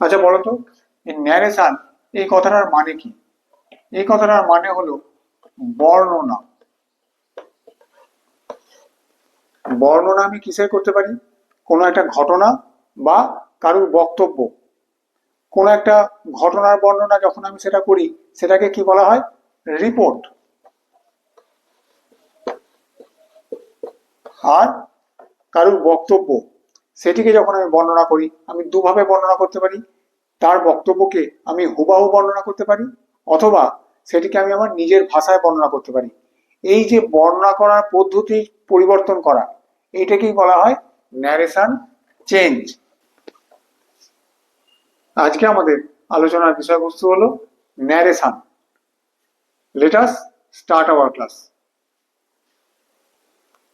আচ্ছা বলো তো, এই ন্যারেশন এই কথাটার মানে কি? এই কথাটার মানে হলো বর্ণনা। বর্ণনা আমি কিসের করতে পারি? কোনো একটা ঘটনা বা কারুর বক্তব্য, কোনো একটা ঘটনার বর্ণনা যখন আমি সেটা করি, সেটাকে কি বলা হয়? রিপোর্ট। আর কারুর বক্তব্য, সেটিকে যখন আমি বর্ণনা করি, আমি দুভাবে বর্ণনা করতে পারি। তার বক্তব্যকে আমি হুবাহু বর্ণনা করতে পারি, অথবা সেটিকে আমি আমার নিজের ভাষায় বর্ণনা করতে পারি। এই যে বর্ণনা করার পদ্ধতি পরিবর্তন করা, এইটাকেই বলা হয় ন্যারেশন চেঞ্জ। আজকে আমাদের আলোচনার বিষয়বস্তু হলো narration. Let us start our class.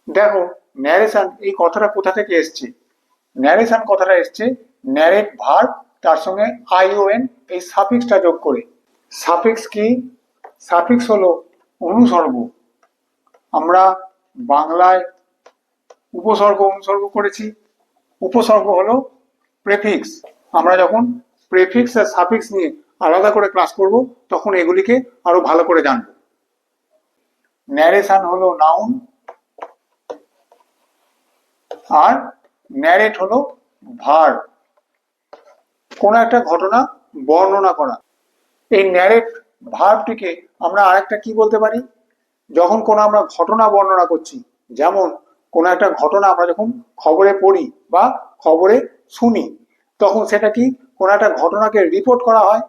দেখো, ন্যারেশন এই কথাটা কোথা থেকে এসছে? ন্যারেশন কথাটা এসছে ন্যারেট ভার্ব, তার সঙ্গে আইওএন এই সাফিক্সটা যোগ করে। সাফিক্স কি? সাফিক্স হলো অনুসর্গ। আমরা বাংলায় উপসর্গ অনুসর্গ করেছি। উপসর্গ হলো প্রেফিক্স। আমরা যখন প্রেফিক্স আর সাফিক্স নিয়ে আলাদা করে ক্লাস করব, তখন এগুলিকে আরো ভালো করে জানবো। ন্যারেশন হলো নাউন, আর ন্যারেট হলো ভার্ব। কোনো একটা ঘটনা বর্ণনা করা। এই ন্যারেট ভার্বটিকে আমরা আরেকটা কি বলতে পারি? যখন কোনো আমরা ঘটনা বর্ণনা করছি, যেমন কোনো একটা ঘটনা আমরা যখন খবরে পড়ি বা খবরে শুনি, তখন সেটা কি? কোনো একটা ঘটনাকে রিপোর্ট করা হয়।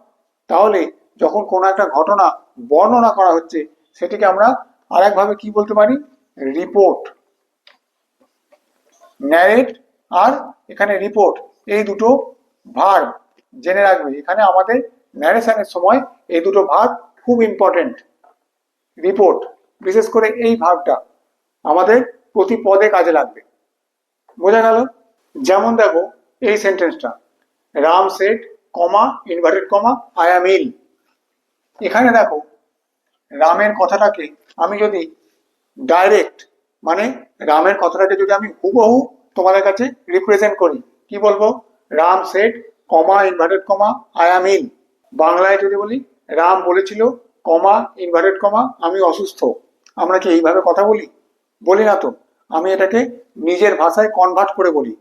তাহলে যখন কোনো একটা ঘটনা বর্ণনা করা হচ্ছে, সেটিকে আমরা আরেকভাবে কি বলতে পারি? রিপোর্ট। ন্যারেট আর এখানে রিপোর্ট, এই দুটো ভার্ব জেনে রাখবে। এখানে আমাদের ন্যারেশনের সময় এই দুটো ভার্ব খুব ইম্পর্টেন্ট। রিপোর্ট, বিশেষ করে এই ভার্বটা আমাদের প্রতি পদে কাজে লাগবে। বোঝা গেল? যেমন দেখো এই সেন্টেন্সটা, Ram said comma inverted comma I am ill. এখানে দেখো, রামের কথাটাকে আমি যদি ডাইরেক্ট, মানে রামের কথাটাকে যদি আমি হুবহু তোমাদের কাছে রিপ্রেজেন্ট করি, কি বলবো? Ram said comma inverted comma I am ill. বাংলায় যদি বলি, রাম বলেছিল কমা ইনভার্টেড কমা আমি অসুস্থ। আমরা কি এইভাবে কথা বলি? বলি না তো। আমি এটাকে নিজের ভাষায় কনভার্ট করে বলি,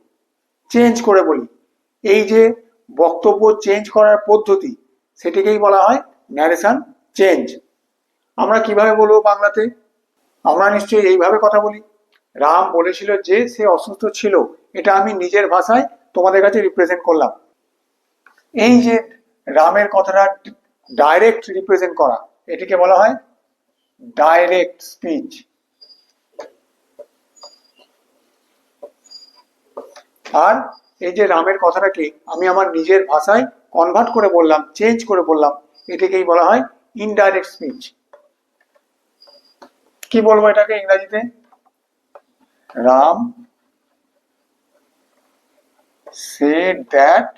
চেঞ্জ করে বলি। এই যে বক্তব্য চেঞ্জ করার পদ্ধতি, সেটিকেই বলা হয় ন্যারেশন চেঞ্জ। আমরা কিভাবে বলবো বাংলাতে? আমরা নিশ্চয়ই এইভাবে কথা বলি, রাম বলেছিল যে সে অসুস্থ ছিল। এটা আমি নিজের ভাষায় তোমাদের কাছে রিপ্রেজেন্ট করলাম। এই যে রামের কথাটা ডাইরেক্ট রিপ্রেজেন্ট করা, এটিকে বলা হয় ডাইরেক্ট স্পিচ। আর এই যে রামের কথাটাকে আমি আমার নিজের ভাষায় কনভার্ট করে বললাম, চেঞ্জ করে বললাম, এটাকেই বলা হয় ইনডাইরেক্ট স্পিচ। কি বলবো এটাকে ইংরেজিতে? Ram said that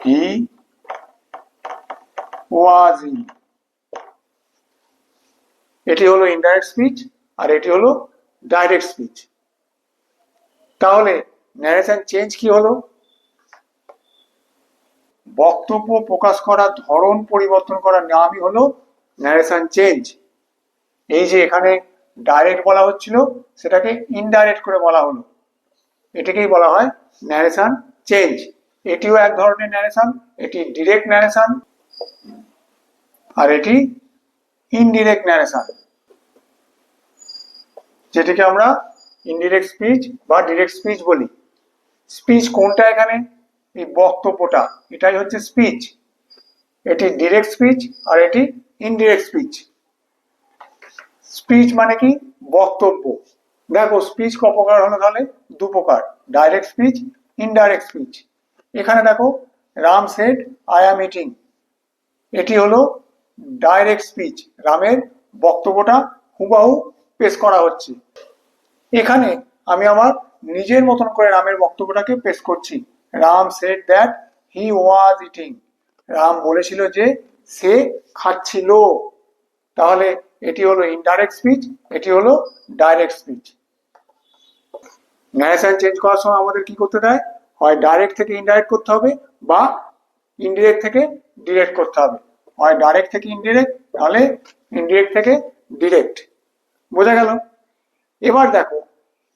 he was ill. এটি হলো ইনডাইরেক্ট স্পিচ, আর এটি হলো ডাইরেক্ট স্পিচ। তাহলে ন্যারেশন চেঞ্জ কি হলো? বক্তব্য প্রকাশ করার ধরন পরিবর্তন করার নামই হলো ন্যারেশন চেঞ্জ। এই যে এখানে ডাইরেক্ট বলা হচ্ছিল, সেটাকে ইনডাইরেক্ট করে বলা হলো, এটাকেই বলা হয় ন্যারেশন চেঞ্জ। এটিও এক ধরনের ন্যারেশন। এটি ডিরেক্ট ন্যারেশন, আর এটি ইনডিরেক্ট ন্যারেশন, যেটিকে আমরা ইনডিরেক্ট স্পিচ বা ডিরেক্ট স্পিচ বলি। স্পিচ কোনটা এখানে? এই বক্তব্যটা, এটাই হচ্ছে স্পিচ। এটি ডিরেক্ট স্পিচ আর এটি ইনডিরেক্ট স্পিচ। স্পিচ মানে কি? বক্তব্য। দেখো স্পিচ ক প্রকার হলো? তাহলে দু প্রকার, ডাইরেক্ট স্পিচ, ইনডাইরেক্ট স্পিচ। এখানে দেখো, Ram said I am eating, এটি হলো ডাইরেক্ট স্পিচ। রামের বক্তব্যটা হুবহু পেশ করা হচ্ছে। এখানে আমি আমার নিজের মতন করে রামের বক্তব্যটাকে পেশ করছি। Ram said that he was eating, Ram বলেছিল যে সে খাচ্ছিল। তাহলে এটি হলো ইনডাইরেক্ট স্পিচ, এটি হলো ডাইরেক্ট স্পিচ। ন্যারেশন চেঞ্জ করার সময় আমাদের কি করতে দেয়? হয় ডাইরেক্ট থেকে ইনডাইরেক্ট করতে হবে বা ইনডিরেক্ট থেকে ডিরেক্ট করতে হবে, হয় ডাইরেক্ট থেকে ইনডিরেক্ট তাহলে ইনডিরেক্ট থেকে ডিরেক্ট। বোঝা গেল? এবার দেখো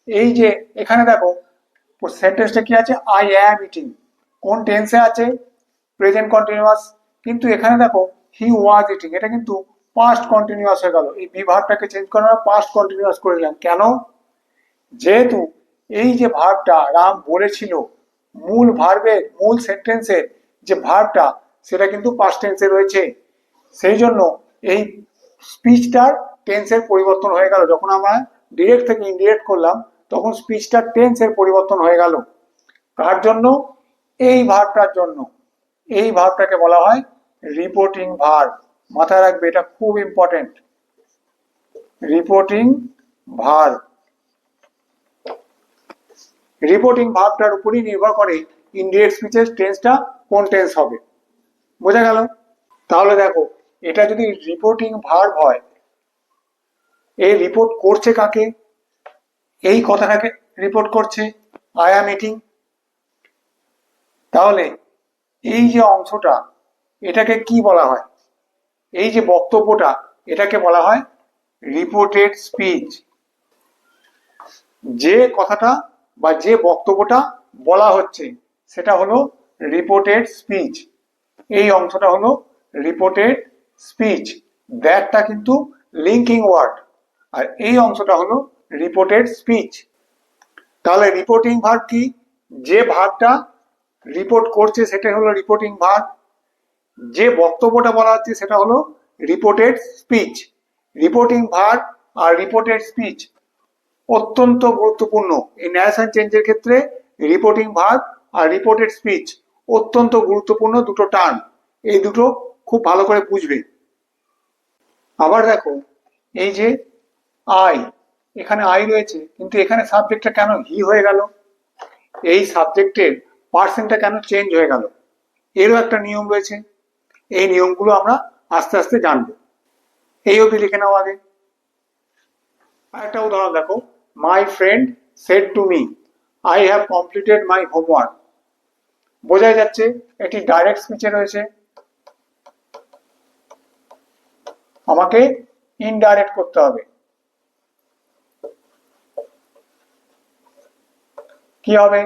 এই যে এখানে দেখো সেন্টেন্সটা কি আছে, আই অ্যাম ইটিং, কোন টেন্সে আছে, প্রেজেন্ট কন্টিনিউয়াস, কিন্তু এখানে দেখো হি ওয়াজ ইটিং, এটা কিন্তু পাস্ট কন্টিনিউয়াস হয়ে গেল। এই বি ভার্বটাকে চেঞ্জ করে আমরা পাস্ট কন্টিনিউয়াস করে দিলাম। কেন? যেহেতু এই যে ভার্বটা রাম বলেছিল, মূল ভার্বের মূল সেন্টেন্সের যে ভার্বটা সেটা কিন্তু পাস্ট টেন্সে রয়েছে, সেই জন্য এই স্পিচটার টেন্সের পরিবর্তন হয়ে গেল। যখন আমরা ডিরেক্ট থেকে ইনডিরেক্ট করলাম তখন স্পিচটার টেন্সের পরিবর্তন হয়ে গেল। কার জন্য? এই ভার্বটার জন্য। এই ভার্বটাকে বলা হয় রিপোর্টিং ভার্ব। মাথায় রাখবে, এটা খুব ইম্পর্টেন্ট। রিপোর্টিং ভার্ব, রিপোর্টিং ভার্বটার উপরই নির্ভর করে ইনডিরেক্ট স্পিচের টেন্সটা কোন টেন্স হবে। বোঝা গেল? তাহলে দেখো এটা যদি রিপোর্টিং ভার্ব হয়, এই রিপোর্ট করছে কাকে? এই কথাটাকে রিপোর্ট করছে, আই অ্যাম ইটিং। তাহলে এই যে অংশটা এটাকে কি বলা হয়? এই যে বক্তব্যটা এটাকে বলা হয় রিপোর্টেড স্পিচ। যে কথাটা বা যে বক্তব্যটা বলা হচ্ছে সেটা হলো রিপোর্টেড স্পিচ। এই অংশটা হলো রিপোর্টেড স্পিচ, দ্যাটটা কিন্তু লিঙ্কিং ওয়ার্ড, আর এই অংশটা হলো রিপোর্টেড স্পিচ। তাহলে রিপোর্টিং ভার্ব কি? যে ভার্বটা রিপোর্ট করছে সেটা হলো রিপোর্টিং ভার্ব, যে বক্তব্যটা বলা হচ্ছে সেটা হলো রিপোর্টেড স্পিচ। রিপোর্টিং ভার্ব আর রিপোর্টেড স্পিচ অত্যন্ত গুরুত্বপূর্ণ। এই ন্যারেশন চেঞ্জের ক্ষেত্রে রিপোর্টিং ভার্ব আর রিপোর্টেড স্পিচ অত্যন্ত গুরুত্বপূর্ণ দুটো টার্ম, এই দুটো খুব ভালো করে বুঝবে। আবার দেখো এই যে আই, এখানে আই রয়েছে কিন্তু এখানে সাবজেক্টটা কেন হি হয়ে গেল? এই সাবজেক্টের পার্সেন্টটা কেন চেঞ্জ হয়ে গেল? এরও একটা নিয়ম রয়েছে। এই নিয়মগুলো আমরা আস্তে আস্তে জানবো। এই অবধি লিখে নাও আগে। আরেকটা উদাহরণ দেখো, my friend shed to me I have completed my homework. বোঝাই যাচ্ছে এটি ডাইরেক্ট স্পিচে রয়েছে, আমাকে ইনডাইরেক্ট করতে হবে। কি হবে?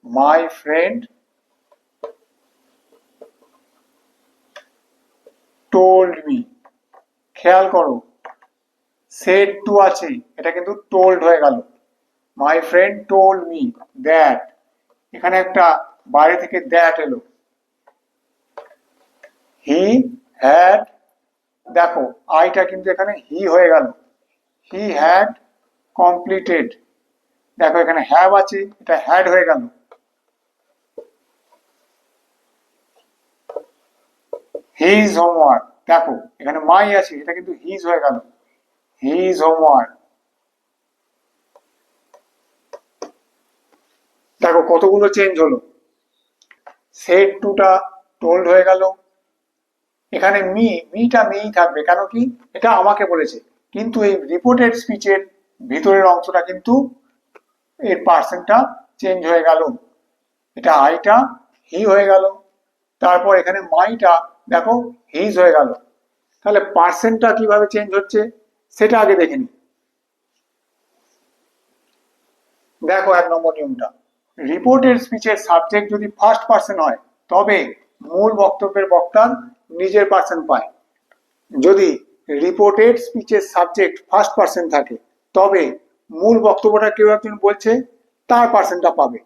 My friend told me. খেয়াল করো সেড টু আছে, এটা কিন্তু টোল্ড হয়ে গেল। My friend told me that, এখানে একটা বাইরে থেকে দ্যাট এলো। হি হ্যাড, দেখো আইটা কিন্তু এখানে হি হয়ে গেল, হি হ্যাড কমপ্লিটেড। দেখো এখানে হ্যাভ আছে, এটা হ্যাড হয়ে গেল। হিজ হোমওয়ার্ক, দেখো এখানে মাই আছে, এটা কিন্তু হিজ হয়ে গেল, হিজ হোমওয়ার্ক। দেখো কতগুলো চেঞ্জ হলো। সেড টুটা টোল্ড হয়ে গেল। এখানে মিটা মিই থাকবে, কেন কি? এটা আমাকে বলেছে, কিন্তু এই রিপোর্টেড স্পিচের ভিতরের অংশটা কিন্তু এর পার্সেন্টটা চেঞ্জ হয়ে গেল। এটা আইটা হি হয়ে গেল, তারপর এখানে মাইটা দেখো হিজ হয়ে গেল। তাহলে পার্সেন্টটা কিভাবে চেঞ্জ হচ্ছে সেটা আগে দেখে নি। দেখো 1 নম্বর নিয়মটা, রিপোর্টেড স্পিচের সাবজেক্ট যদি ফার্স্ট পার্সন হয় তবে মূল বক্তব্যের বক্তার নিজের পার্সন পায়। যদি রিপোর্টেড স্পিচের সাবজেক্ট ফার্স্ট পার্সন থাকে তবে মূল বক্তব্যটা কেউ একজন বলছে তার পার্সনটা পাবে।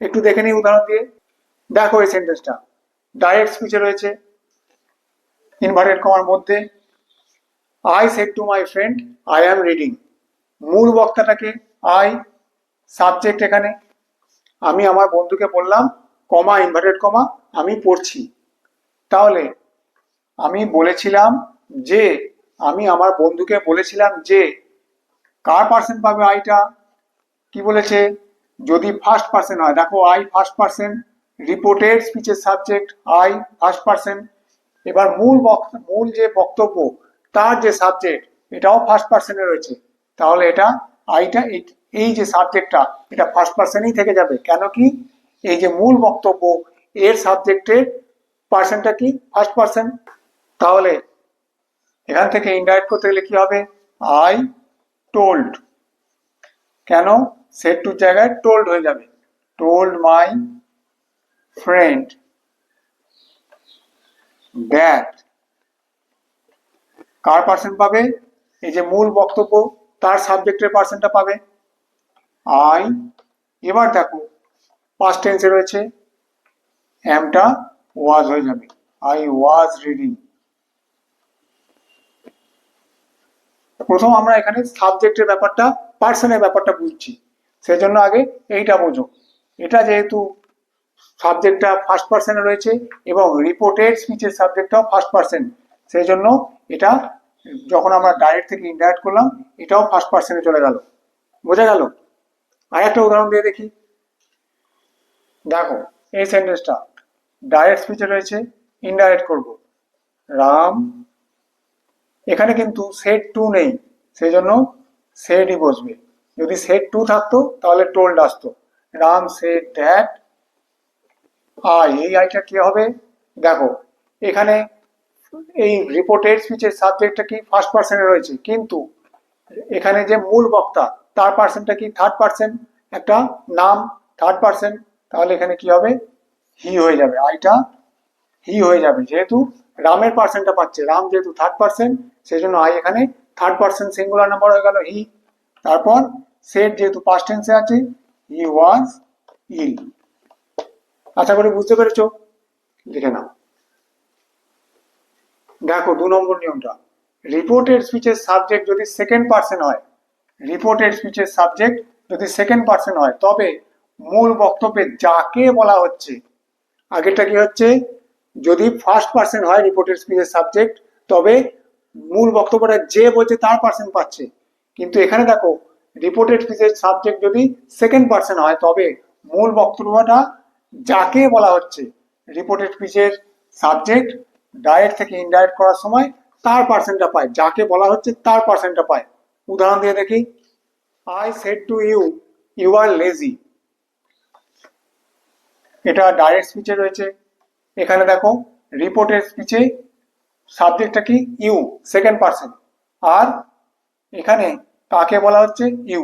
একটু দেখে নিই উদাহরণ দিয়ে। দেখো এই সেন্টেন্সটা ডাইরেক্ট স্পিচে রয়েছে, ইনভার্টেড কমার মধ্যে। I said to my friend I am reading. মূল বক্তাটাকে আই, সাবজেক্ট এখানে আমি আমার বন্ধুকে বললাম, কমা ইনভার্টেড কমা আমি পড়ছি। তাহলে আমি বলেছিলাম যে, আমি আমার বন্ধুকে বলেছিলাম যে, কার পার্সন পাবে আইটা? কি বলেছে? যদি ফার্স্ট পার্সন হয়। দেখো আই ফার্স্ট পার্সন, রিপোর্টেড স্পিচের সাবজেক্ট আই ফার্স্ট পার্সন। এবার মূল যে বক্তব্য তার যে সাবজেক্ট এটাও ফার্স্ট পার্সনে রয়েছে, তাহলে এটা আইটা এই যে সাবজেক্টটা এটা ফার্স্ট পার্সনেই থেকে যাবে। কেন কি? এই যে মূল বক্তব্য এর সাবজেক্টের পার্সনটা কি ফার্স্ট পার্সন। তাহলে এখান থেকে ইনডাইরেক্ট করতে গেলে কি হবে, আই টোল্ড, কেন সেড টুর জায়গায় টোল্ড হয়ে যাবে, told my friend that, car person পাবে, এই যে মূল বক্তব্য তার সাবজেক্টের পার্সনটা পাবে আই। এবার দেখো পাস্ট টেন্সে রয়েছে, অ্যামটা ওয়াজ হয়ে যাবে, আই ওয়াজ রিডিং। প্রথম আমরা এখানে সাবজেক্টের ব্যাপারটা পার্সনের ব্যাপারটা বুঝছি, সেজন্য আগে এইটা বোঝো। এটা যেহেতু সাবজেক্টটা ফার্স্ট পার্সনে রয়েছে এবং রিপোর্টেড স্পিচের সাবজেক্টটাও ফার্স্ট পার্সন, সেই জন্য এটা যখন আমরা ডাইরেক্ট থেকে ইনডাইরেক্ট করলাম এটাও ফার্স্ট পার্সনে চলে গেল। বোঝা গেল? আর একটা উদাহরণ দিয়ে দেখি। দেখো এই সেন্টেন্সটা ডাইরেক্ট স্পিচে রয়েছে, ইনডাইরেক্ট করব, রাম, এখানে কিন্তু সেড টু নেই সেই জন্য সেডই বসবে। যদি সেড টু থাকতো তাহলে টোল্ড আসতো, রাম সেড দ্যাট আই, এই আইটা কি হবে, দেখো এখানে এই রিপোর্টেড স্পিচের সাবজেক্টটা কি ফার্স্ট পার্সনে রয়েছে, কিন্তু এখানে যে মূল বক্তা তার পার্সনটা কি থার্ড পার্সন, একটা নাম থার্ড পার্সন, তাহলে এখানে কি হবে, হি হয়ে যাবে, আইটা হি হয়ে যাবে, যেহেতু রামের পার্সনটা পাচ্ছে, রাম যেহেতু থার্ড পার্সন সেই জন্য আই এখানে থার্ড পার্সন সিঙ্গুলার নাম্বার হয়ে গেল হি। তারপর সেড যেহেতু পাস্ট টেন্সে আছে, হি ওয়াজ ইল। আশা করি বুঝতে পেরেছো, লিখে নাও। দেখো 2 নম্বর নিয়মটা, রিপোর্টেড স্পিচের সাবজেক্ট যদি সেকেন্ড পার্সন হয়, রিপোর্টেড স্পিচের সাবজেক্ট যদি সেকেন্ড পার্সন হয় তবে মূল বক্তব্যে যাকে বলা হচ্ছে, আগেরটা কি হচ্ছে, যদি ফার্স্ট পার্সন হয় রিপোর্টেড স্পিচের সাবজেক্ট তবে মূল বক্তব্যটা যে বলছে তার পার্সন পাচ্ছে, কিন্তু এখানে দেখো রিপোর্টেড স্পিচের সাবজেক্ট যদি সেকেন্ড পার্সন হয় তবে মূল বক্তব্যটা যাকে বলা হচ্ছে, রিপোর্টেড স্পিচের সাবজেক্ট ডাইরেক্ট থেকে ইনডাইরেক্ট করার সময় তার পার্সনটা পায়, যাকে বলা হচ্ছে তার পার্সনটা পায়। উদাহরণ দিয়ে দেখি, I said to you you are lazy, এটা ডাইরেক্ট স্পিচে রয়েছে। এখানে দেখো রিপোর্টেড স্পিচে সাবজেক্টটা কি ইউ সেকেন্ড পার্সন, আর এখানে কাকে বলা হচ্ছে, ইউ,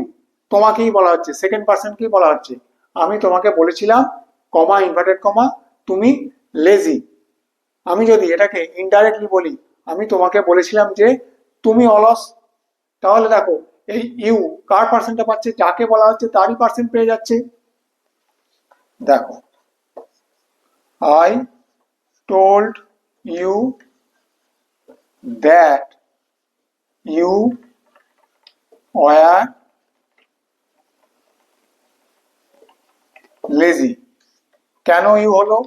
তোমাকেই বলা হচ্ছে, সেকেন্ড পার্সনকেই বলা হচ্ছে, আমি তোমাকে বলেছিলাম কমা ইনভার্টেড কমা তুমি লেজি। আমি যদি এটাকে ইনডাইরেক্টলি বলি, আমি তোমাকে বলেছিলাম যে তুমি অলস, তাহলে দেখো এই ইউ কার পার্সনটা পাচ্ছে, যাকে বলা হচ্ছে তারই পার্সন পেয়ে যাচ্ছে। দেখো I told you that you were lazy, কেন ইউ হলো,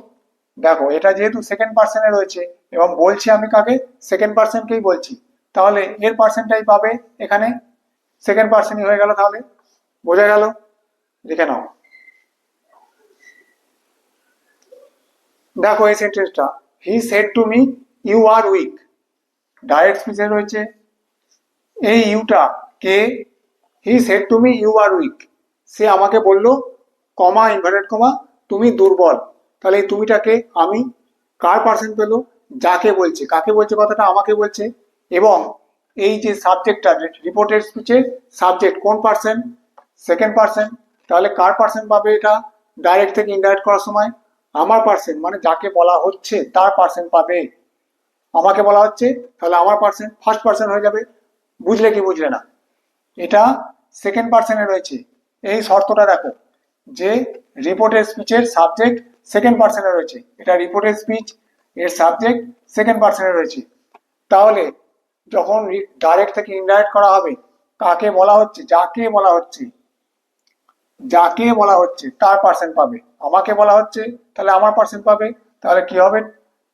দেখো এটা যেহেতু সেকেন্ড পার্সনে রয়েছে এবং বলছি আমি কাকে, সেকেন্ড পার্সনকেই বলছি, তাহলে এর পার্সনটাই পাবে, এখানে সেকেন্ড পার্সনই হয়ে গেল। তাহলে বোঝা গেল, লিখে নাও। দেখো এই সেন্টেন্সটা, he said to me you are weak, direct স্পিচে রয়েছে, এই ইউটা কে, he said to me you are weak, সে আমাকে বললো কমা ইনভার্টেড কমা তুমি দুর্বল, তাহলে এই তুমিটাকে আমি, কার পার্সন পেলো, যাকে বলছে, কাকে বলছে কথাটা আমাকে বলছে, এবং এই যে সাবজেক্টটা রিপোর্টেড স্পিচের সাবজেক্ট কোন পার্সন, সেকেন্ড পার্সন, তাহলে কার পার্সন পাবে, এটা ডাইরেক্ট থেকে ইনডাইরেক্ট করার সময় আমার পার্সন, মানে যাকে বলা হচ্ছে তার পার্সন পাবে, আমাকে বলা হচ্ছে তাহলে আমার পার্সন ফার্স্ট পার্সন হয়ে যাবে। বুঝলে কি বুঝলে না, এটা সেকেন্ড পার্সনে রয়েছে, এই শর্তটা দেখো যে রিপোর্টেড স্পিচের সাবজেক্ট সেকেন্ড পার্সনে রয়েছে, এটা রিপোর্টেড স্পিচ এর সাবজেক্ট সেকেন্ড পার্সনে রয়েছে, তাহলে যখন ডাইরেক্ট থেকে ইনডাইরেক্ট করা হবে কাকে বলা হচ্ছে, যাকে বলা হচ্ছে, যাকে বলা হচ্ছে তার পার্সন পাবে, আমাকে বলা হচ্ছে তাহলে আমার পার্সন পাবে, তাহলে কি হবে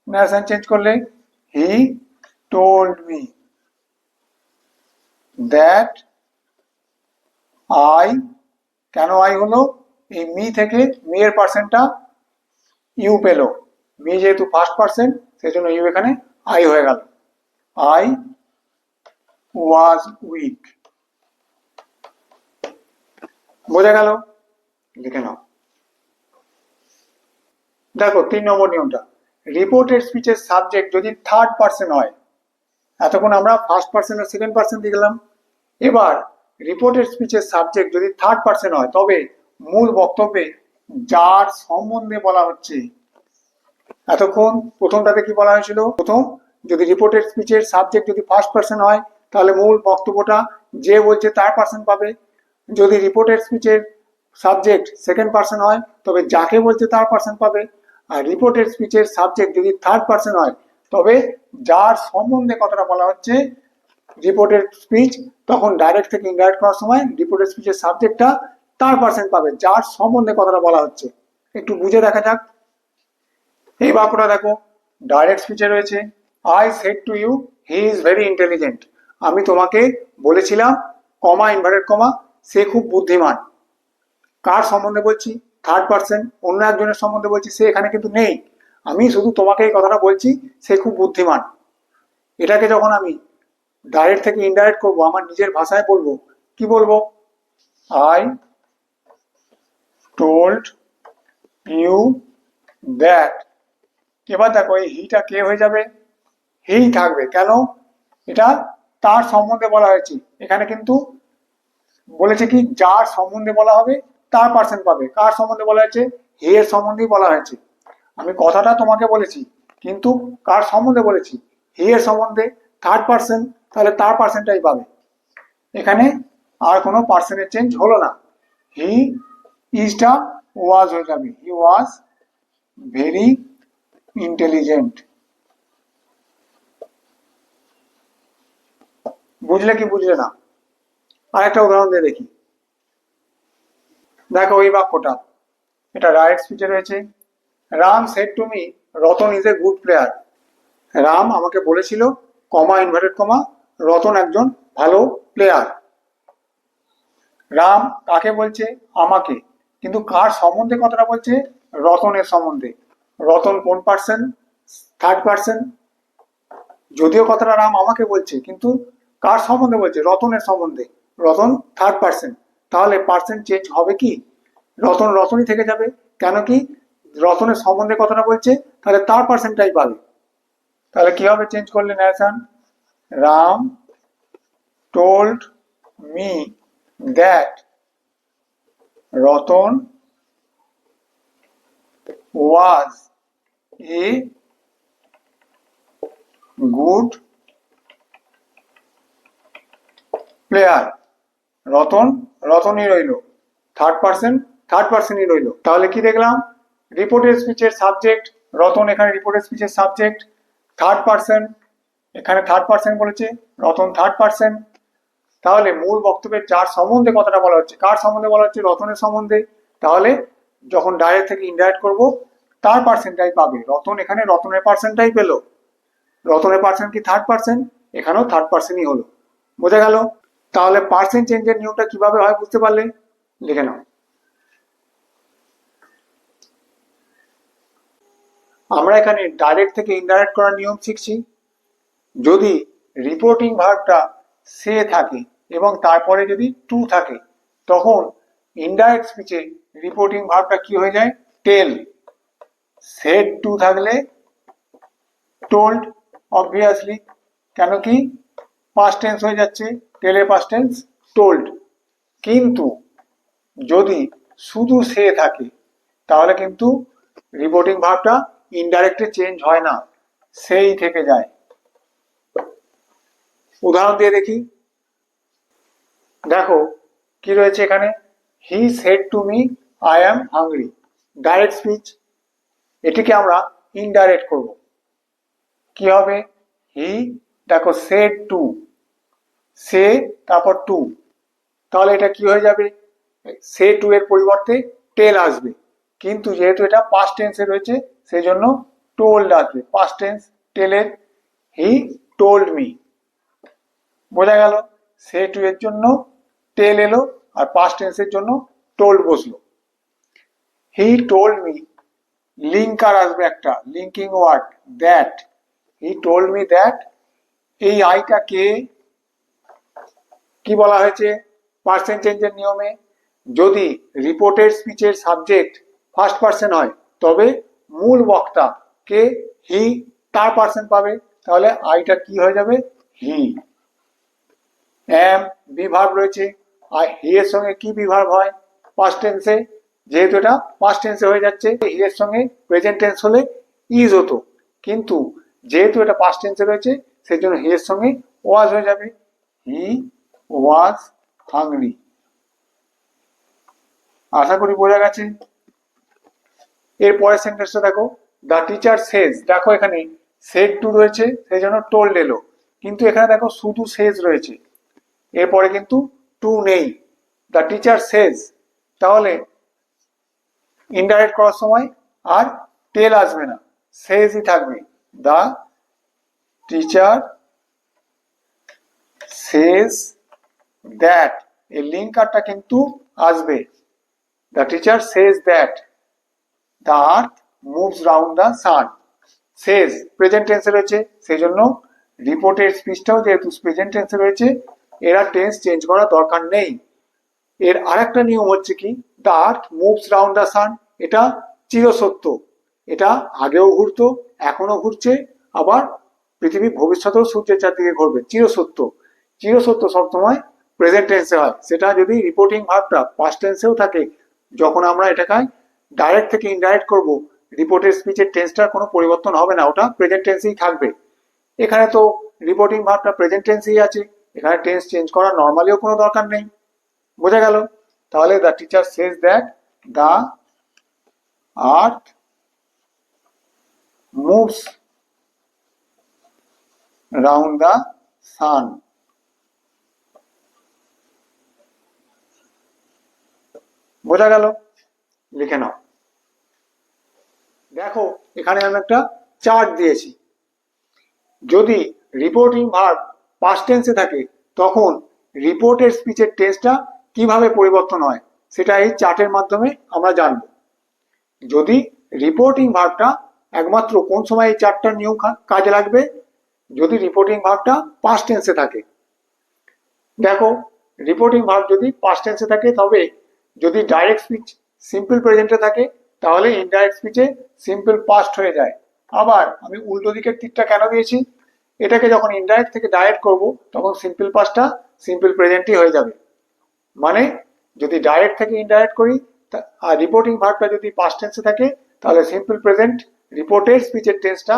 ন্যারেশন চেঞ্জ করলে, হি টোল্ড মি দ্যাট আই, কেন আই হলো, এই মি থেকে মি এর পার্সেন্টটা ইউ পেলো, মি যেহেতু ফার্স্ট পার্সন সেই জন্য ইউ এখানে আই হয়ে গেল, আই ওয়াজ উইক। বোঝা গেল, লিখে নাও। দেখো 3 নম্বর নিয়মটা, রিপোর্টেড স্পিচের সাবজেক্ট যদি থার্ড পার্সন হয়, এতক্ষণ আমরা ফার্স্ট পার্সন আর সেকেন্ড পার্সন দেখলাম, এবার রিপোর্টেড স্পিচের সাবজেক্ট যদি থার্ড পার্সন হয় তবে মূল বক্তব্যে যার সম্বন্ধে বলা হচ্ছে, এতক্ষণ প্রথমটাতে কি বলা হয়েছিল, প্রথম যদি রিপোর্টেড স্পিচের সাবজেক্ট যদি ফার্স্ট পার্সন হয় তাহলে মূল বক্তব্যটা যে বলছে তার পার্সন পাবে, যদি রিপোর্টেড স্পিচের সাবজেক্ট সেকেন্ড পার্সন হয় তবে যাকে বলছে তার পার্সন পাবে, আর রিপোর্টেড স্পিচের সাবজেক্ট যদি থার্ড পার্সন হয় তবে যার সম্বন্ধে কথাটা বলা হচ্ছে রিপোর্টেড স্পিচ, তখন ডাইরেক্ট থেকে ইনডাইরেক্ট করার সময় রিপোর্টেড স্পিচের সাবজেক্টটা তার পার্সন পাবে যার সম্বন্ধে কথাটা বলা হচ্ছে। একটু বুঝে দেখা যাক। এই বাক্যটা দেখো, ডাইরেক্ট স্পিচে রয়েছে, I said to you he is very intelligent. আমি তোমাকে বলেছিলাম, কমা ইনভার্টেড কমা, সে খুব বুদ্ধিমান। কার সম্বন্ধে বলছি? থার্ড পার্সন, অন্য একজনের সম্বন্ধে বলছি, সে এখানে কিন্তু নেই, আমি শুধু তোমাকে এই কথাটা বলছি, সে খুব বুদ্ধিমান। এটাকে যখন আমি ডাইরেক্ট থেকে ইনডাইরেক্ট করবো, আমার নিজের ভাষায় বলবো, কি বলবো? I told you that. এবার দেখো এই হিটা কে হয়ে যাবে? হেই থাকবে, কেন? এটা তার সম্বন্ধে বলা হয়েছে, এখানে কিন্তু বলেছে কি যার সম্বন্ধে বলা হবে তার পার্সন পাবে। কার সম্বন্ধে বলা হয়েছে? হি এর সম্বন্ধেই বলা হয়েছে। আমি কথাটা তোমাকে বলেছি কিন্তু কার সম্বন্ধে বলেছি? হি এর সম্বন্ধে, থার্ড পার্সন, তাহলে তার পার্সনটাই পাবে। এখানে আর কোনো পার্সনের চেঞ্জ হলো না, হি ইজটা ওয়াজ হয়ে যাবে, হি ওয়াজ ভেরি ইন্টেলিজেন্ট। বুঝলে কি বুঝলে না? আরেকটা উদাহরণ দিয়ে দেখি। দেখো ওই বাক্যটা, এটা ডাইরেক্ট স্পিচে রয়েছে, Ram shed to me Ratan is a good player. Ram আমাকে বলেছিল, কমা ইনভার্টেড কমা, রতন একজন ভালো প্লেয়ার। রাম কাকে বলছে? আমাকে, কিন্তু কার সম্বন্ধে কথাটা বলছে? রতনের সম্বন্ধে। রতন কোন পার্সন? Third person. যদিও কথাটা রাম আমাকে বলছে কিন্তু কার সম্বন্ধে বলছে? রতনের সম্বন্ধে, রতন থার্ড পার্সন। তাহলে পার্সন চেঞ্জ হবে কি? রতন রতনই থেকে যাবে, কেন কি রতনের সম্বন্ধে কথাটা বলছে, তাহলে তার পার্সনটাই পাবে। তাহলে কি হবে চেঞ্জ করলে narration? Ram told me that Ratan was a good player. Ratan রতনই রইল, থার্ড পার্সনই রইল। তাহলে কি দেখলাম? রিপোর্টেড স্পিচের সাবজেক্ট রতন, এখানে রিপোর্টেড স্পিচের সাবজেক্ট থার্ড পার্সন, এখানে থার্ড পার্সন বলেছে, রতন থার্ড পার্সন। তাহলে মূল বক্তব্যের যার সম্বন্ধে কথাটা বলা হচ্ছে, কার সম্বন্ধে বলা হচ্ছে? রতনের সম্বন্ধে। তাহলে যখন ডাইরেক্ট থেকে ইনডাইরেক্ট করব তার পার্সনটাই পাবে, রতন এখানে রতনের পার্সনটাই পেল। রতনের পার্সন কি থার্ড পার্সন? এখানেও থার্ড পার্সনই হলো। বোঝা গেল? তাহলে পার্সন চেঞ্জের নিয়মটা কিভাবে হয় বুঝতে পারলে? লিখে নাও। আমরা এখানে ডাইরেক্ট থেকে ইনডাইরেক্ট করার নিয়ম শিখছি। যদি রিপোর্টিং ভার্বটা সে থাকে এবং তারপরে যদি টু থাকে, তখন ইনডাইরেক্ট স্পিচে রিপোর্টিং ভার্বটা কি হয়ে যায়? টেল। সেড টু থাকলে টোল্ড, অবভিয়াসলি, কেন কি পাস্ট টেন্স হয়ে যাচ্ছে, টেলের পাস্ট টেন্স টোল্ড। কিন্তু যদি শুধু সে থাকে তাহলে কিন্তু রিপোর্টিং ভার্বটা ইনডাইরেক্টে চেঞ্জ হয় না, সেই থেকে যায়। উদাহরণ দিয়ে দেখি। দেখো কি রয়েছে এখানে, হি said to me I am hungry. Direct speech, এটিকে আমরা ইনডাইরেক্ট করব। কি হবে? হি, দেখো সেড টু, সে তারপর টু, তাহলে এটা কি হয়ে যাবে? সে টু এর পরিবর্তে টেল আসবে, কিন্তু যেহেতু এটা পাস্ট টেন্সে রয়েছে সেই জন্য টোল্ড আসবে, পাস্ট টেন্স টেলের। হি টোল্ড মি, বোঝা গেল? সে টু এর জন্য টেল এলো আর পাস্ট টেন্সের জন্য টোল্ড বসলো। হি টোল্ড মি, লিঙ্কার আসবে একটা, linking word, that. He told me that, এই আইটা কে? কি বলা হয়েছে পার্সন চেঞ্জের নিয়মে? যদি রিপোর্টেড স্পিচের সাবজেক্ট ফার্স্ট পার্সন হয় তবে মূল বক্তা কে, হি, তার পার্সেন্ট পাবে, তাহলে আইটা কি হয়ে যাবে, হি। এম বি ভার্ব রয়েছে, আর হি এর সঙ্গে কি বি ভার্ব হয়, পাস্ট টেন্সে, যেহেতু এটা পাস্ট টেন্সে হয়ে যাচ্ছে, হি এর সঙ্গে প্রেজেন্ট টেন্স হলে ইজ হতো, কিন্তু যেহেতু এটা পাস্ট টেন্সে রয়েছে সেই জন্য হি এর সঙ্গে ওয়াজ হয়ে যাবে, হি ওয়াজ হাংরি। আশা করি বোঝা গেছে। এর পরের সেন্টেন্সটা দেখো, দ্য টিচার সেজ, দেখো এখানে সেড টু রয়েছে সেই জন্য টোল্ড এলো, কিন্তু এখানে দেখো শুধু সেজ রয়েছে, এরপরে কিন্তু টু নেই। দ্য টিচার সেজ, তাহলে ইনডাইরেক্ট করার সময় আর টেল আসবে না, সেজই থাকবে। দ্য টিচার সেজ দ্যাট, এই লিঙ্কারটা কিন্তু আসবে। The teacher says that the earth moves round the sun. Says present টেন্সে রয়েছে সেই জন্য রিপোর্টের স্পিচটাও যেহেতু প্রেজেন্ট টেন্সে রয়েছে, এরা টেন্স চেঞ্জ করার দরকার নেই। এর আরেকটা নিয়ম হচ্ছে কি, the earth moves round the সান, এটা চিরসত্য, এটা আগেও ঘুরতো, এখনো ঘুরছে, আবার পৃথিবী ভবিষ্যতেও সূর্যের চারদিকে ঘুরবে, চিরসত্য। চিরসত্য সবসময় প্রেজেন্ট টেন্সে হয়, সেটা যদি রিপোর্টিং ভার্বটা পাস্ট টেন্সেও থাকে, যখন আমরা এটাকে ডাইরেক্ট থেকে ইনডাইরেক্ট করব, রিপোর্টের স্পিচের টেন্সটার কোনো পরিবর্তন হবে না, ওটা প্রেজেন্ট টেন্সেই থাকবে। এখানে তো রিপোর্টিং ভার্বটা প্রেজেন্ট টেন্সেই আছে, এখানে টেন্স চেঞ্জ করার নর্মালিও কোনো দরকার নেই। বোঝা গেল? তাহলে the teacher says that the earth moves round the সান। বোঝা গেল? লিখে নাও। দেখো এখানে আমি একটা চার্ট দিয়েছি, যদি রিপোর্টিং ভার্ব পাস্ট টেন্সে থাকে তখন রিপোর্টের স্পিচের টেন্সটা কিভাবে পরিবর্তন হয় সেটা এই চার্টের মাধ্যমে আমরা জানব। যদি রিপোর্টিং ভার্বটা একমাত্র কোন সময় এই চারটার নিয়ম কাজে লাগবে, যদি রিপোর্টিং ভার্বটা পাস্ট টেন্সে থাকে। দেখো রিপোর্টিং ভার্ব যদি পাস্ট টেন্সে থাকে, তবে যদি ডাইরেক্ট স্পিচ সিম্পল প্রেজেন্টে থাকে তাহলে ইনডাইরেক্ট স্পিচে সিম্পল পাস্ট হয়ে যায়। আবার আমি উল্টো দিকের তীরটা কেন দিয়েছি, এটাকে যখন ইনডাইরেক্ট থেকে ডাইরেক্ট করব তখন সিম্পল পাস্টটা সিম্পল প্রেজেন্টই হয়ে যাবে। মানে যদি ডাইরেক্ট থেকে ইনডাইরেক্ট করি আর রিপোর্টিং ভার্বটা যদি পাস্ট টেন্সে থাকে তাহলে সিম্পল প্রেজেন্ট, রিপোর্টের স্পিচের টেন্সটা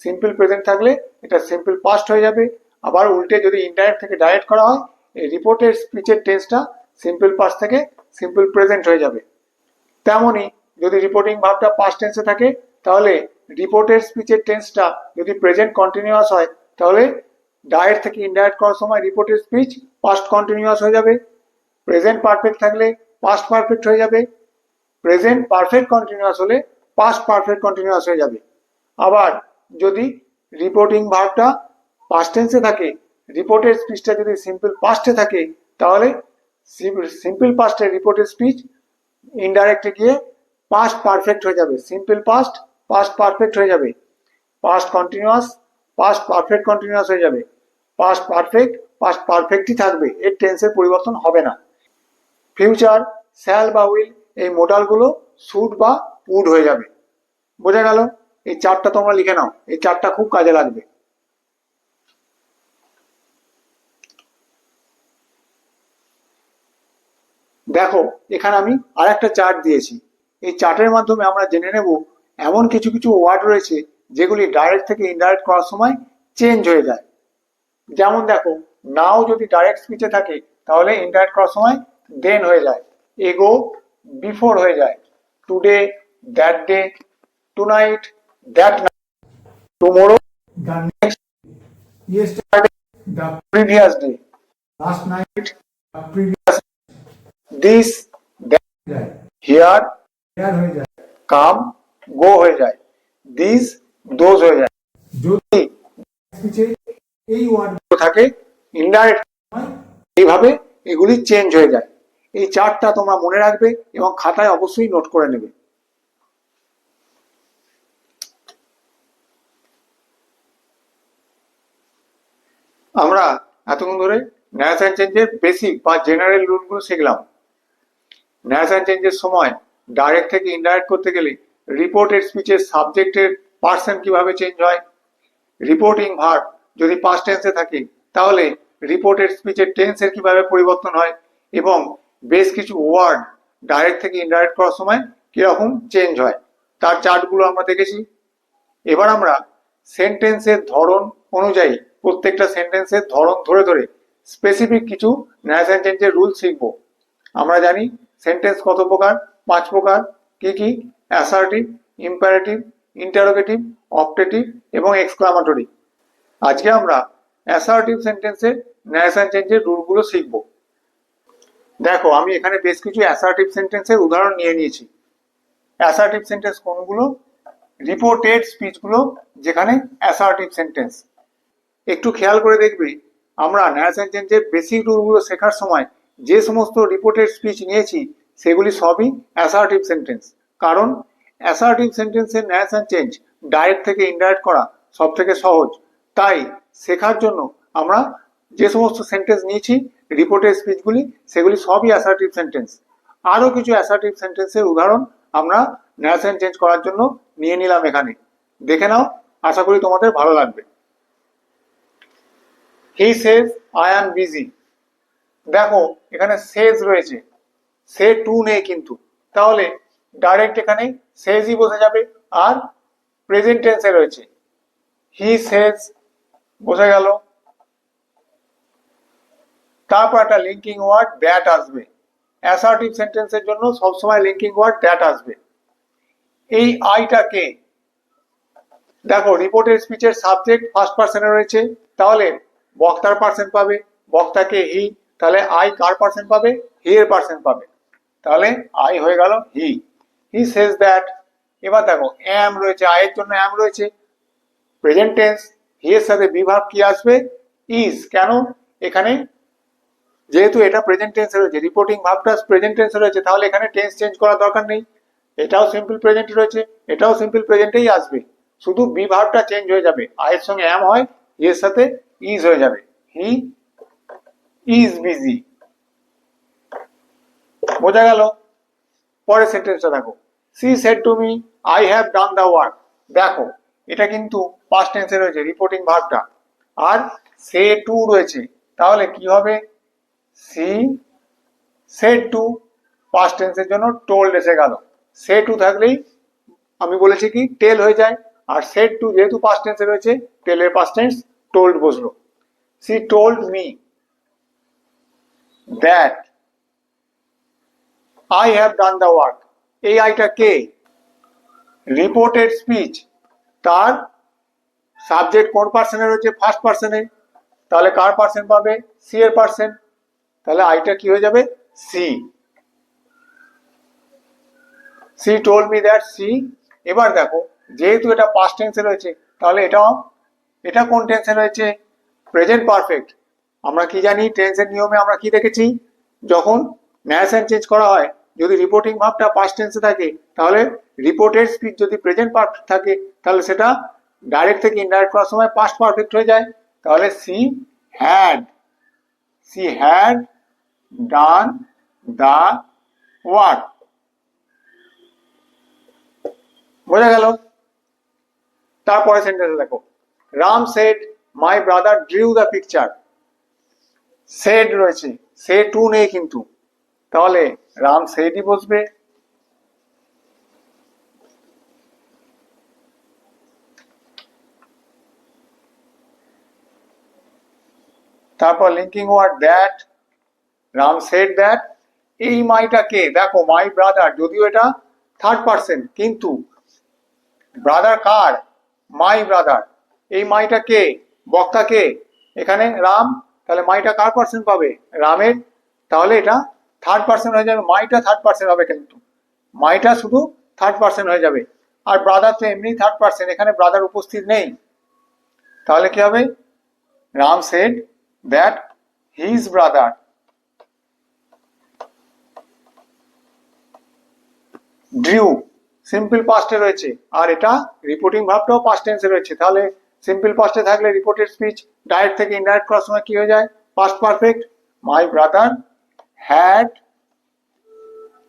সিম্পল প্রেজেন্ট থাকলে এটা সিম্পল পাস্ট হয়ে যাবে। আবার উল্টে যদি ইনডাইরেক্ট থেকে ডাইরেক্ট করা হয়, এই রিপোর্টের স্পিচের টেন্সটা সিম্পল পাস্ট থেকে সিম্পল প্রেজেন্ট হয়ে যাবে। তেমনি যদি রিপোর্টিং ভার্বটা পাস্ট টেন্সে থাকে তাহলে রিপোর্টের স্পিচের টেন্সটা যদি প্রেজেন্ট কন্টিনিউয়াস হয় তাহলে ডাইরেক্ট থেকে ইনডাইরেক্ট করার সময় রিপোর্টের স্পিচ পাস্ট কন্টিনিউয়াস হয়ে যাবে। প্রেজেন্ট পারফেক্ট থাকলে পাস্ট পারফেক্ট হয়ে যাবে, প্রেজেন্ট পারফেক্ট কন্টিনিউয়াস হলে পাস্ট পারফেক্ট কন্টিনিউয়াস হয়ে যাবে। আবার যদি রিপোর্টিং ভার্বটা পাস্ট টেন্সে থাকে, রিপোর্টের স্পিচটা যদি সিম্পল পাস্টে থাকে তাহলে সিম্পল পাস্টের রিপোর্টের স্পিচ ইনডাইরেক্টে গিয়ে পাস্ট পারফেক্ট হয়ে যাবে, সিম্পল পাস্ট পাস্ট পারফেক্ট হয়ে যাবে, past continuous past perfect continuous হয়ে যাবে, পাস্ট পারফেক্ট পাস্ট পারফেক্টই থাকবে, এর টেন্সের পরিবর্তন হবে না। ফিউচার শ্যাল বা উইল এই মোডালগুলো শুড বা উড হয়ে যাবে। বোঝা গেল? এই চারটা তোমরা লিখে নাও, এই চারটা খুব কাজে লাগবে। দেখো এখানে আমি আর একটা চার্ট দিয়েছি, এই চার্টের মাধ্যমে আমরা জেনে নেব এমন কিছু কিছু ওয়ার্ড রয়েছে যেগুলি ডাইরেক্ট থেকে ইনডাইরেক্ট করার সময় চেঞ্জ হয়ে যায়। যেমন দেখো, নাও যদি ডাইরেক্ট স্পিচে থাকে তাহলে ইনডাইরেক্ট করার সময় দেন হয়ে যায়, এগো বিফোর হয়ে যায়, today that day, tonight that night, tomorrow the next, yesterday the previous day, last night the previous, this that, here here হয়ে যায়, কাম গো হয়ে যায়, দিস দোজ হয়ে যায়। যদি স্পিচে এই ওয়ার্ডগুলো থাকে ইনডাইরেক্ট এইভাবে এগুলি চেঞ্জ হয়ে যায়। এই চার্টটা তোমরা মনে রাখবে এবং খাতায় অবশ্যই নোট করে নেবে। আমরা এতক্ষণ ধরে ন্যারেশন চেঞ্জের বেসিক বা জেনারেল রুলগুলো শিখলাম। ন্যারেশন চেঞ্জের সময় ডাইরেক্ট থেকে ইনডাইরেক্ট করতে গেলে রিপোর্টেড স্পিচের সাবজেক্টের পার্সন কিভাবে চেঞ্জ হয়, রিপোর্টিং ভার্ব যদি পাস্ট টেন্সে থাকে তাহলে রিপোর্টেড স্পিচের টেন্সের কিভাবে পরিবর্তন হয়, এবং বেশ কিছু ওয়ার্ড ডাইরেক্ট থেকে ইনডাইরেক্ট করার সময় কিরকম চেঞ্জ হয়, তার চার্টগুলো আমরা দেখেছি। এবার আমরা সেন্টেন্সের ধরন অনুযায়ী প্রত্যেকটা সেন্টেন্সের ধরন ধরে ধরে স্পেসিফিক কিছু ন্যারেশন চেঞ্জের রুল শিখব। আমরা জানি সেন্টেন্স কত প্রকার, 5 প্রকার। কি কি? অ্যাসার্টিভ, ইম্পারেটিভ, ইন্টারোগেটিভ, অপটেটিভ এবং এক্সক্লামেটরি। আজকে আমরা অ্যাসার্টিভ সেন্টেন্সের ন্যারেশন চেঞ্জের রুলগুলো শিখব। দেখো, আমি এখানে বেশ কিছু অ্যাসার্টিভ সেন্টেন্সের উদাহরণ নিয়ে নিয়েছি। অ্যাসার্টিভ সেন্টেন্স কোনগুলো? রিপোর্টেড স্পিচগুলো যেখানে অ্যাসার্টিভ সেন্টেন্স। একটু খেয়াল করে দেখবে, আমরা ন্যারেশন চেঞ্জের বেসিক রুলগুলো শেখার সময় যে সমস্ত রিপোর্টেড স্পিচ নিয়েছি সেগুলি সবই অ্যাসার্টিভ সেন্টেন্স। কারণ অ্যাসার্টিভ সেন্টেন্সের ন্যারেশন চেঞ্জ ডাইরেক্ট থেকে ইনডাইরেক্ট করা সব থেকে সহজ। তাই শেখার জন্য আমরা যে সমস্ত সেন্টেন্স নিয়েছি রিপোর্টেড স্পিচগুলি, সেগুলি সবই অ্যাসার্টিভ সেন্টেন্স। আরও কিছু অ্যাসার্টিভ সেন্টেন্সের উদাহরণ আমরা ন্যারেশন চেঞ্জ করার জন্য নিয়ে নিলাম এখানে। দেখে নাও, আশা করি তোমাদের ভালো লাগবে। হি সেজ আই অ্যাম বিজি। দেখো, এখানে সেজ রয়েছে, সে টু নেই কিন্তু, তাহলে ডাইরেক্ট এখানে সেজই বসে যাবে। আর প্রেজেন্ট টেন্সে রয়েছে হি সেজ, বসে গেল। তারপর একটা লিঙ্কিং ওয়ার্ড দ্যাট আসবে। অ্যাসার্টিভ সেন্টেন্সের জন্য সবসময় লিঙ্কিং ওয়ার্ড দ্যাট আসবে। এই আইটা কে? দেখো, রিপোর্টেড স্পিচের সাবজেক্ট ফার্স্ট পার্সনে রয়েছে, তাহলে বক্তার পার্সন পাবে। বক্তাকে হি, তাহলে আই কার পার্সন পাবে? হি এর পার্সন পাবে। তাহলে আই হয়ে গেল হি। হি সেজ দ্যাট। এবার দেখো, অ্যাম রয়েছে, আয়ের জন্য অ্যাম রয়েছে, প্রেজেন্ট টেন্স। হি এর সাথে বিভাগ কি আসবে? ইজ। কেন? এখানে যেহেতু এটা প্রেজেন্ট টেন্সে রয়েছে, রিপোর্টিং ভার্বটা প্রেজেন্ট টেন্সে রয়েছে, তাহলে এখানে টেন্স চেঞ্জ করার দরকার নেই। এটাও সিম্পল প্রেজেন্টে রয়েছে, এটাও সিম্পল প্রেজেন্টেই আসবে, শুধু বি ভার্বটা চেঞ্জ হয়ে যাবে। আয়ের সঙ্গে অ্যাম হয়, এর সাথে ইজ হয়ে যাবে। He is busy. বোঝা গেল? পরের সেন্টেন্সটা দেখো, she said to me I have done the work. দেখো, এটা কিন্তু পাস্ট টেন্সে রয়েছে রিপোর্টিং ভার্বটা, আর সে টু রয়েছে, তাহলে কি হবে? She said to. পাস্ট টেন্সের জন্য টোল্ড এসে গেল। সে টু থাকলেই আমি বলেছি কি টেল হয়ে যায়, আর সেড টু যেহেতু পাস্ট টেন্সে রয়েছে, টেলের পাস্ট টেন্স টোল্ড বসলো। She told me that I have done the work. এই আইটা কে? রিপোর্টেড স্পিচ, তার সাবজেক্ট কোন পার্সনে রয়েছে? ফার্স্ট পার্সনে, তাহলে কার পার্সন পাবে? সি এর পার্সন। তাহলে আইটা কি হয়ে যাবে? She. She told me that she. এবার দেখো, যেহেতু এটা পাস্ট টেন্সে রয়েছে, তাহলে এটা কোন টেন্সে রয়েছে? Present perfect. আমরা কি জানি টেন্সের নিয়মে আমরা কি দেখেছি? যখন ন্যারেশন চেঞ্জ করা হয়, যদি রিপোর্টিং ভার্বটা পাস্ট টেন্সে থাকে, তাহলে রিপোর্টেড স্পিচ যদি প্রেজেন্ট পারফেক্ট থাকে, তাহলে সেটা ডাইরেক্ট থেকে ইনডাইরেক্ট করার সময় পাস্ট পারফেক্ট হয়ে যায়। তাহলে she had done the work. বোঝা গেল? তারপরে সেন্টেন্সে দেখো, Ram said my brother drew the picture. Said রয়েছে, সে টু নেই কিন্তু, তাহলে রাম সেডই বসবে। তারপর linking word that, Ram said that. এই মাইটা কে? দেখো, মাই ব্রাদার, যদিও এটা থার্ড পার্সন, কিন্তু ব্রাদার কার? My brother. এই মাইটা কে? বক্তা কে? এখানে রাম, তাহলে মাইটা কার পার্সন পাবে? রামের। তাহলে এটা থার্ড পার্সন হয়ে যাবে, মাইটা থার্ড পার্সন হবে, কিন্তু মাইটা শুধু থার্ড পার্সন হয়ে যাবে। আর ব্রাদার তো এমনি থার্ড পার্সন, এখানে ব্রাদার উপস্থিত নেই, তাহলে কি হবে? Ram said that his brother drew, simple পাস্টে রয়েছে, আর এটা রিপোর্টিং ভার্বটাও পাস্ট টেন্সে রয়েছে, তাহলে সিম্পল পাস্টে থাকলে রিপোর্টেড স্পিচ ডাইরেক্ট থেকে ইনডাইরেক্ট করার সময় কি হয়ে যায়? Past perfect. My brother had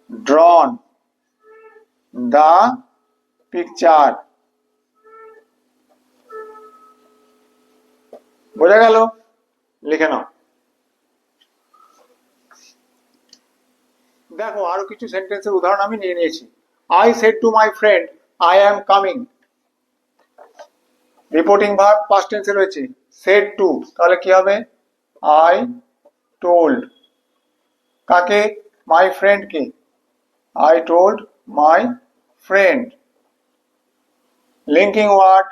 ড্রন the picture. বোঝা গেল? লিখে নাও। দেখো আরো কিছু সেন্টেন্সের উদাহরণ আমি নিয়ে নিয়েছি। I said to my friend I am coming. Reporting verb past টেন্সে রয়েছে, সেড টু, তাহলে কি হবে? I told. কাকে? মাই ফ্রেন্ডকে। I told my friend. Linking word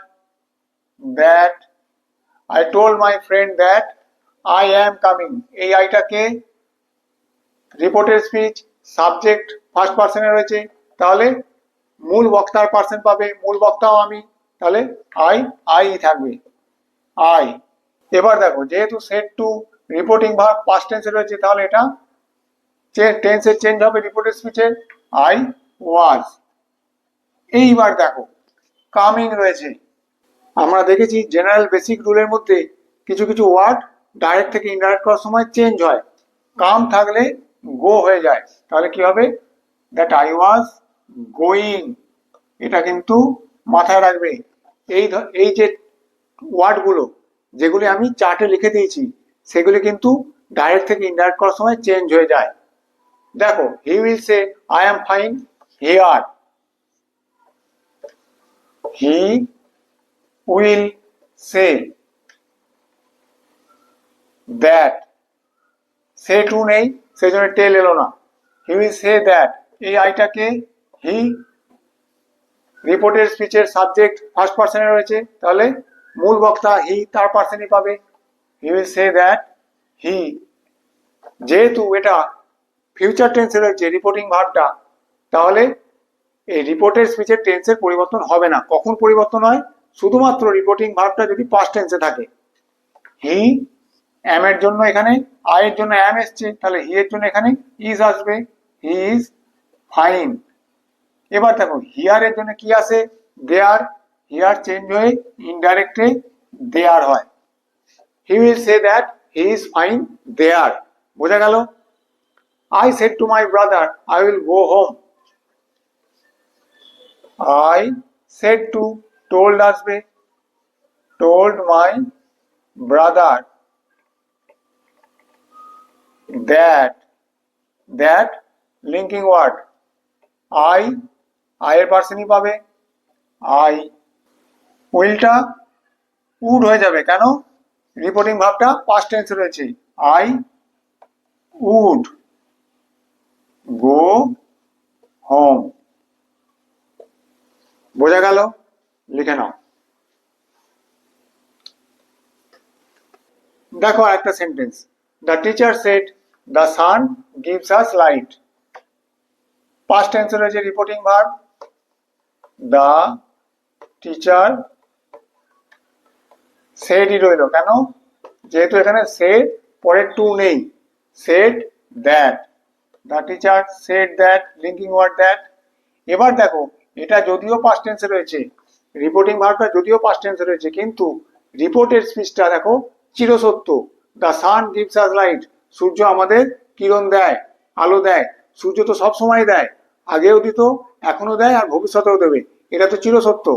that. I told my friend that I am coming. এই আইটাকে রিপোর্টের speech, subject first পার্সনে রয়েছে, তাহলে মূল বক্তার পার্সন পাবে, মূল বক্তাও আমি, তাহলে আই থাকবে, আই। এবার দেখো যেহেতু said to reporting verb past টেন্সে রয়েছে, তাহলে এটা টেন্সের চেঞ্জ হবে রিপোর্টের স্পিচের, আই ওয়াজ। এইবার দেখো কামিং রয়েছে। আমরা দেখেছি জেনারেল বেসিক রুলের মধ্যে কিছু কিছু ওয়ার্ড ডাইরেক্ট থেকে ইনডাইরেক্ট করার সময় চেঞ্জ হয়। কাম থাকলে গো হয়ে যায়, তাহলে কি হবে? That I was going. এটা কিন্তু মাথায় রাখবে। এই যে ওয়ার্ডগুলো যেগুলি আমি চার্টে লিখে দিয়েছি, সেগুলি কিন্তু ডাইরেক্ট থেকে ইনডাইরেক্ট করার সময় চেঞ্জ হয়ে যায়। দেখো he will say I am fine here. He will say that. Say to নেই, সেই জন্য টেল এলো না। হি উইল সে দ্যাট, এই আইটাকে হি রিপোর্টের স্পিচের সাবজেক্ট ফার্স্ট পার্সনে রয়েছে, তাহলে মূল বক্তা হি তার পার্সনই পাবে। হি উইল সে দ্যাট হি। যেহেতু এটা ফিউচার টেন্সে রয়েছে রিপোর্টিং ভার্বটা, তাহলে এই রিপোর্টের স্পিচের টেন্সের পরিবর্তন হবে না। কখন পরিবর্তন হয়? শুধুমাত্র রিপোর্টিং ভার্বটা যদি পাস্ট টেন্সে থাকে। হি এম এর জন্য এখানে আই এর জন্য এম এসছে, তাহলে হি এর জন্য এখানে ইজ আসবে, হি ইজ ফাইন। এবার দেখো হিয়ার এর জন্য কি আসে? দেয়ার। হিয়ার চেঞ্জ হয়ে ইনডাইরেক্টে দেয়ার হয়। He will say that he is fine there. বোঝা গেল? I said to my brother, I will go home. I said to, told আসবে, told my brother that linking word. I এর পার্সনই পাবে, I। উইলটা would হয়ে যাবে, কেন? Reporting ভার্বটা past টেন্সে রয়েছে। I would go home. বোঝা গেল? লিখে নাও। দেখো আরেকটা sentence, the teacher said the sun gives us light. Past টেন্সে রয়েছে রিপোর্টিং ভার্ব, দ্য টিচার সেডই রইল, কেন? যেহেতু এখানে সেড পরে টু নেই, said that. The teacher said that, linking word that. এবার দেখো এটা যদিও পাস্ট টেন্সে রয়েছে, রিপোর্টিং ভার্বটা যদিও পাস্ট টেন্সে রয়েছে, কিন্তু রিপোর্টের স্পিচটা দেখো চিরসত্য। The sun gives us light, সূর্য আমাদের কিরণ দেয়, আলো দেয়। সূর্য তো সব সময় দেয়, আগেও দিত, এখনো দেয়, আর ভবিষ্যতেও দেবে। এটা তো চিরসত্য।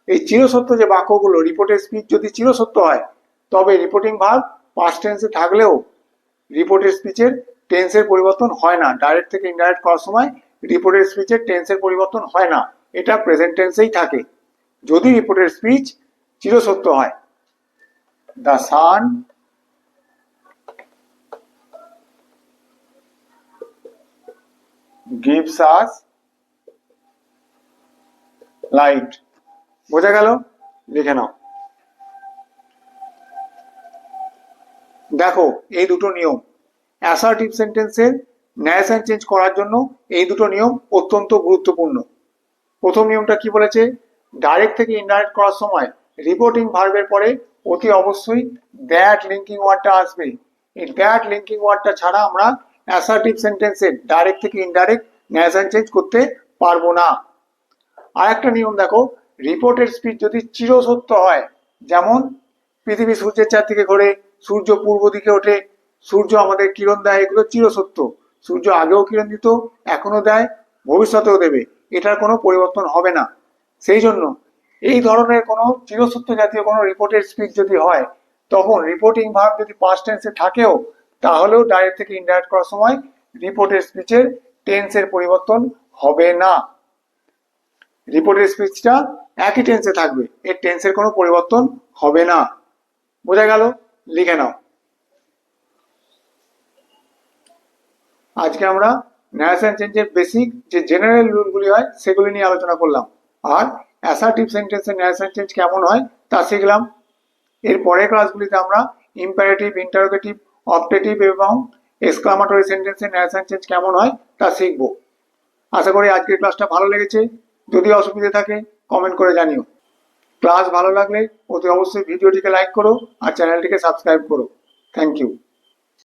এই চিরসত্য যে বাক্যগুলো, রিপোর্টের স্পিচ যদি চিরসত্য হয়, তবে রিপোর্টিং ভার্ব পাস্ট টেন্সে থাকলেও রিপোর্টের স্পিচের টেন্সের পরিবর্তন হয় না। ডাইরেক্ট থেকে ইনডাইরেক্ট করার সময় রিপোর্টের স্পিচের টেন্সের পরিবর্তন হয় না, এটা প্রেজেন্ট টেন্সেই থাকে যদি রিপোর্টের স্পিচ চিরসত্য হয়। The sun gives us light. বোঝা গেল? লিখে নাও। দেখো এই দুটো নিয়ম অ্যাসার্টিভ সেন্টেন্সের ন্যারেশন চেঞ্জ করার জন্য, এই দুটো নিয়ম অত্যন্ত গুরুত্বপূর্ণ। প্রথম নিয়মটা কি বলেছে? ডাইরেক্ট থেকে ইনডাইরেক্ট করার সময় রিপোর্টিং ভার্বের পরে অতি অবশ্যই দ্যাট লিঙ্কিং ওয়ার্ডটা আসবে। এই দ্যাট লিঙ্কিং ওয়ার্ডটা ছাড়া আমরা অ্যাসার্টিভ সেন্টেন্সের ডাইরেক্ট থেকে ইনডাইরেক্ট ন্যারেশন চেঞ্জ করতে পারবো না। আর একটা নিয়ম দেখো, রিপোর্টের স্পিচ যদি চিরসত্য হয়, যেমন পৃথিবী সূর্যের চারদিকে ঘোরে, সূর্য পূর্ব দিকে ওঠে, সূর্য আমাদের কিরণ দেয়, এগুলো চিরসত্য। সূর্য আগেও কিরণ দিত, এখনো দেয়, ভবিষ্যতেও দেবে, এটার কোনো পরিবর্তন হবে না। সেই জন্য এই ধরনের কোনো চিরসূত্র জাতীয় কোনো রিপোর্টেড স্পিচ যদি হয়, তখন রিপোর্টিং ভার্ব যদি পাস্ট টেন্সে থাকেও, তাহলেও ডাইরেক্ট থেকে ইনডাইরেক্ট করার সময় রিপোর্টেড স্পিচের টেন্সের পরিবর্তন হবে না। রিপোর্টেড স্পিচটা একই টেন্সে থাকবে, এর টেন্সের কোনো পরিবর্তন হবে না। বোঝা গেল? লিখে নাও। আজকে আমরা ন্যারেশন চেঞ্জের বেসিক যে জেনারেল রুলগুলি হয় সেগুলি নিয়ে আলোচনা করলাম, আর অ্যাসার্টিভ সেন্টেন্সের ন্যারেশন চেঞ্জ কেমন হয় তা শিখলাম। এর পরের ক্লাসগুলিতে আমরা ইম্পারেটিভ, ইন্টারোগেটিভ, অপটেটিভ এবং এক্সক্লামেটরি সেন্টেন্সের ন্যারেশন চেঞ্জ কেমন হয় তা শিখব। আশা করি আজকের ক্লাসটা ভালো লেগেছে। যদি অসুবিধা থাকে কমেন্ট করে জানিও। ক্লাস ভালো লাগলে অতি অবশ্যই ভিডিওটিকে লাইক করো আর চ্যানেলটিকে সাবস্ক্রাইব করো। Thank you.